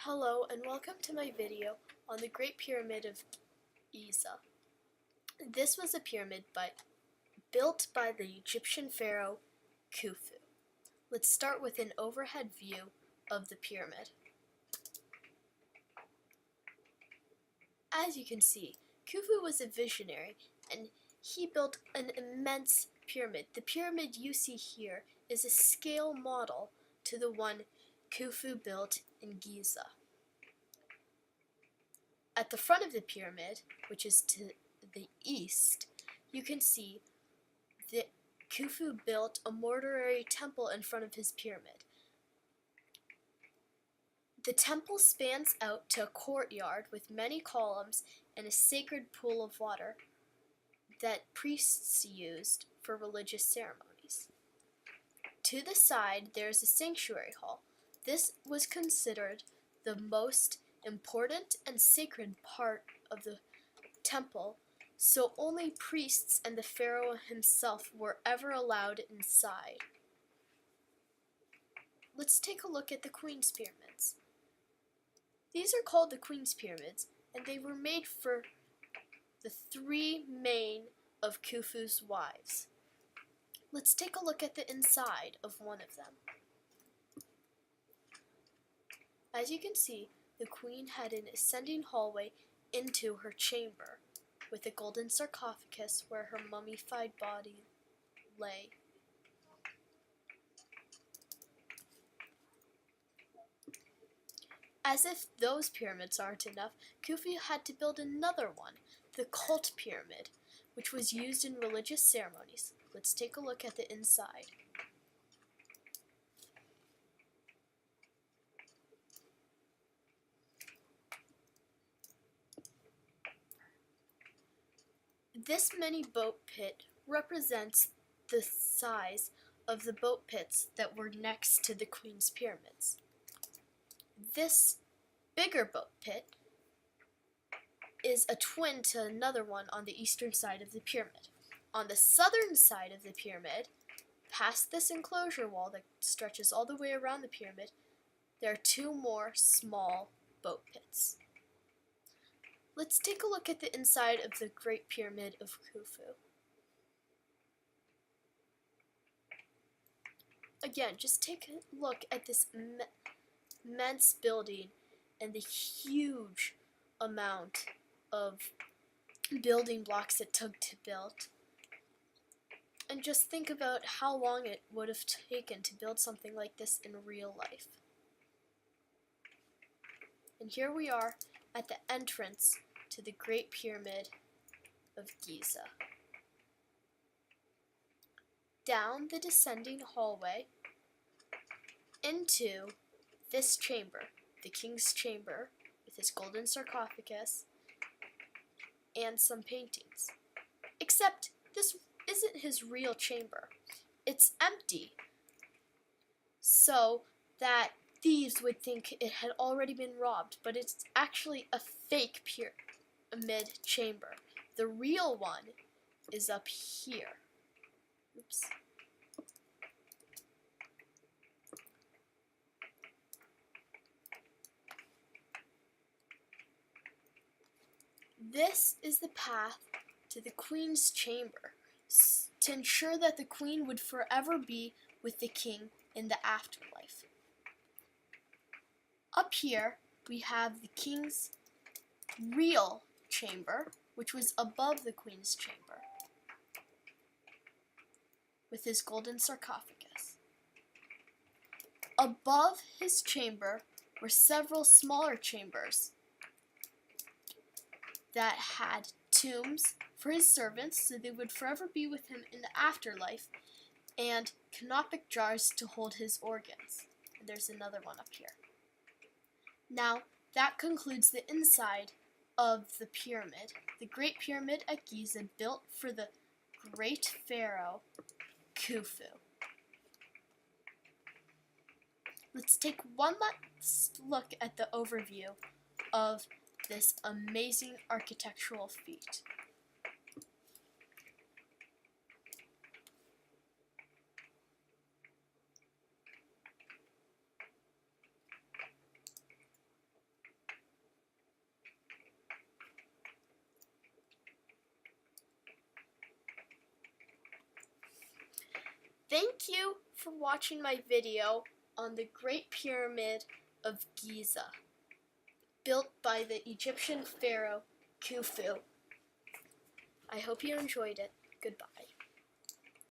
Hello and welcome to my video on the Great Pyramid of Giza. This was a pyramid built by the Egyptian pharaoh Khufu. Let's start with an overhead view of the pyramid. As you can see, Khufu was a visionary and he built an immense pyramid. The pyramid you see here is a scale model to the one Khufu built in Giza. At the front of the pyramid, which is to the east, you can see that Khufu built a mortuary temple in front of his pyramid. The temple spans out to a courtyard with many columns and a sacred pool of water that priests used for religious ceremonies. To the side, there is a sanctuary hall. This was considered the most important and sacred part of the temple, so only priests and the pharaoh himself were ever allowed inside. Let's take a look at the Queen's Pyramids. These are called the Queen's Pyramids, and they were made for the three main of Khufu's wives. Let's take a look at the inside of one of them. As you can see, the Queen had an ascending hallway into her chamber, with a golden sarcophagus where her mummified body lay. As if those pyramids aren't enough, Khufu had to build another one, the Cult Pyramid, which was used in religious ceremonies. Let's take a look at the inside. This mini boat pit represents the size of the boat pits that were next to the Queen's Pyramids. This bigger boat pit is a twin to another one on the eastern side of the pyramid. On the southern side of the pyramid, past this enclosure wall that stretches all the way around the pyramid, there are two more small boat pits. Let's take a look at the inside of the Great Pyramid of Khufu. Again, just take a look at this immense building and the huge amount of building blocks it took to build. And just think about how long it would have taken to build something like this in real life. And here we are at the entrance to the Great Pyramid of Giza. Down the descending hallway into this chamber, the king's chamber, with his golden sarcophagus and some paintings. Except this isn't his real chamber. It's empty, so that thieves would think it had already been robbed, but it's actually a fake pyramid chamber. The real one is up here. Oops. This is the path to the Queen's chamber, to ensure that the Queen would forever be with the King in the afterlife. Up here, we have the King's real chamber, which was above the Queen's chamber, with his golden sarcophagus. Above his chamber were several smaller chambers that had tombs for his servants, so they would forever be with him in the afterlife, and canopic jars to hold his organs. And there's another one up here. Now, that concludes the inside of the pyramid, the Great Pyramid at Giza, built for the great pharaoh Khufu. Let's take one last look at the overview of this amazing architectural feat. Thank you for watching my video on the Great Pyramid of Giza, built by the Egyptian pharaoh Khufu. I hope you enjoyed it. Goodbye.